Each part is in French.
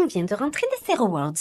on vient de rentrer des Zero Awards.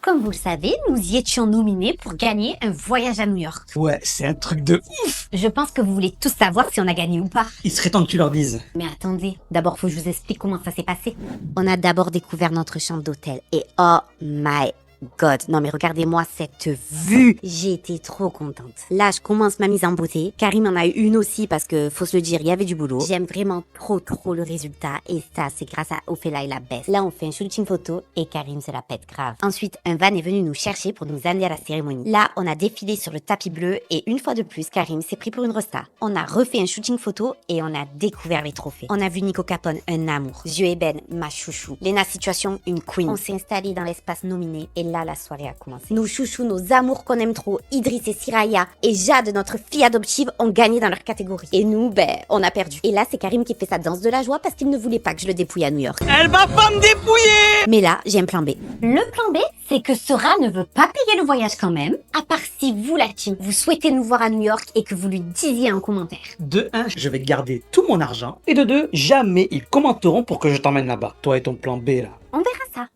Comme vous le savez, nous y étions nominés pour gagner un voyage à New York. Ouais, c'est un truc de ouf. Je pense que vous voulez tous savoir si on a gagné ou pas. Il serait temps que tu leur dises. Mais attendez, d'abord faut que je vous explique comment ça s'est passé. On a d'abord découvert notre chambre d'hôtel et oh my God, non mais regardez-moi cette vue. J'ai été trop contente. Là, je commence ma mise en beauté. Karim en a eu une aussi parce que, faut se le dire, il y avait du boulot. J'aime vraiment trop le résultat et ça, c'est grâce à Ophéla et la Best. Là, on fait un shooting photo et Karim se la pète grave. Ensuite, un van est venu nous chercher pour nous amener à la cérémonie. Là, on a défilé sur le tapis bleu et une fois de plus, Karim s'est pris pour une rosta. On a refait un shooting photo et on a découvert les trophées. On a vu Nico Capone, un amour. Zieu Eben, ma chouchou. Lena Situation, une queen. On s'est installé dans l'espace nominé et là, la soirée a commencé. Nos chouchous, nos amours qu'on aime trop, Idriss et Siraya et Jade, notre fille adoptive, ont gagné dans leur catégorie. Et nous, on a perdu. Et là, c'est Karim qui fait sa danse de la joie parce qu'il ne voulait pas que je le dépouille à New York. Elle va pas me dépouiller. Mais là, j'ai un plan B. Le plan B, c'est que Sora ne veut pas payer le voyage quand même, à part si vous, la team, vous souhaitez nous voir à New York et que vous lui disiez en commentaire. De 1, je vais garder tout mon argent. Et de 2, jamais ils commenteront pour que je t'emmène là-bas. Toi et ton plan B là. On verra ça.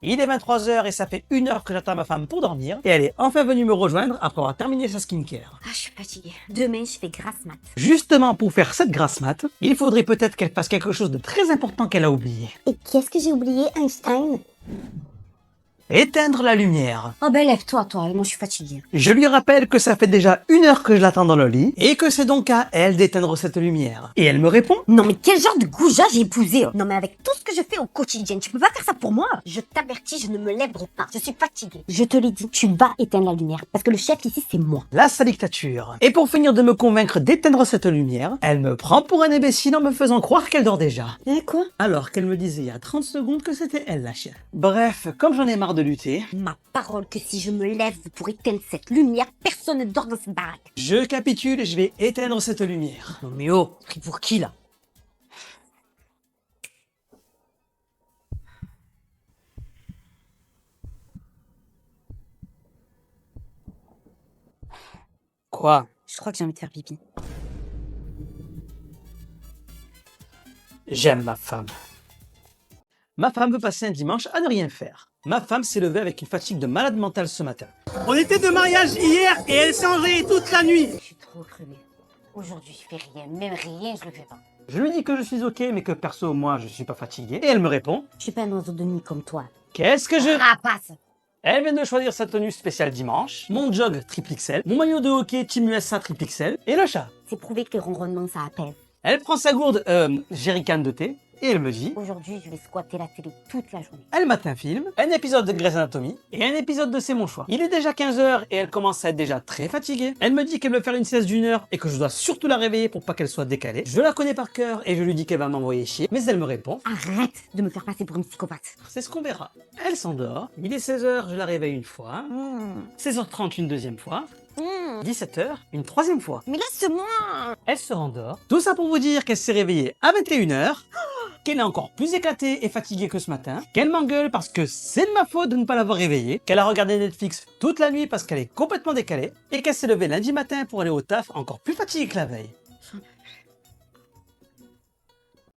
Il est 23h et ça fait 1 heure que j'attends ma femme pour dormir. Et elle est enfin venue me rejoindre après avoir terminé sa skincare. Ah, je suis fatiguée. Demain, je fais grasse mat. Justement, pour faire cette grasse mat, il faudrait peut-être qu'elle fasse quelque chose de très important qu'elle a oublié. Et qu'est-ce que j'ai oublié, Einstein? Éteindre la lumière. Oh lève-toi, toi. Moi, je suis fatiguée. Je lui rappelle que ça fait déjà 1 heure que je l'attends dans le lit et que c'est donc à elle d'éteindre cette lumière. Et elle me répond: Non, mais quel genre de goujat j'ai épousé? Non, mais avec tout ce que je fais au quotidien, tu peux pas faire ça pour moi. Je t'avertis, je ne me lèverai pas. Je suis fatiguée. Je te l'ai dit, tu vas éteindre la lumière. Parce que le chef ici, c'est moi. Là, sa dictature. Et pour finir de me convaincre d'éteindre cette lumière, elle me prend pour un imbécile en me faisant croire qu'elle dort déjà. Hein, quoi? Alors qu'elle me disait il y a 30 secondes que c'était elle la chienne. Bref, comme j'en ai marre de lutter, Ma parole que si je me lève pour éteindre cette lumière, personne ne dort dans cette baraque. je capitule et je vais éteindre cette lumière. Non mais oh, pris pour qui là? Quoi? Je crois que j'ai envie de faire pipi. J'aime ma femme. Ma femme veut passer un dimanche à ne rien faire. Ma femme s'est levée avec une fatigue de malade mentale ce matin. On était de mariage hier et elle s'est enjaillée toute la nuit. Je suis trop crevée. Aujourd'hui, je fais rien. Même rien, je le fais pas. Je lui dis que je suis ok mais que perso moi je suis pas fatigué. Et elle me répond: Je suis pas un oiseau de nuit comme toi. qu'est-ce que je... Rapace! Elle vient de choisir sa tenue spéciale dimanche, mon jog triple XL, mon maillot de hockey Team USA triple XL et le chat. C'est prouvé que les ronronnements, ça apaise. Elle prend sa gourde jerrycan de thé et elle me dit: Aujourd'hui, je vais squatter la télé toute la journée. elle mate un film, un épisode de Grey's Anatomy et un épisode de C'est mon choix. Il est déjà 15h et elle commence à être déjà très fatiguée. Elle me dit qu'elle veut faire une sieste d'1 heure et que je dois surtout la réveiller pour pas qu'elle soit décalée. Je la connais par cœur et je lui dis qu'elle va m'envoyer chier, mais elle me répond: Arrête de me faire passer pour une psychopathe. c'est ce qu'on verra. Elle s'endort, il est 16h, je la réveille une fois, 16h30 une deuxième fois, 17h une troisième fois. Mais laisse-moi! Elle se rendort. Tout ça pour vous dire qu'elle s'est réveillée à 21h, qu'elle est encore plus éclatée et fatiguée que ce matin, qu'elle m'engueule parce que c'est de ma faute de ne pas l'avoir réveillée, qu'elle a regardé Netflix toute la nuit parce qu'elle est complètement décalée, et qu'elle s'est levée lundi matin pour aller au taf encore plus fatiguée que la veille.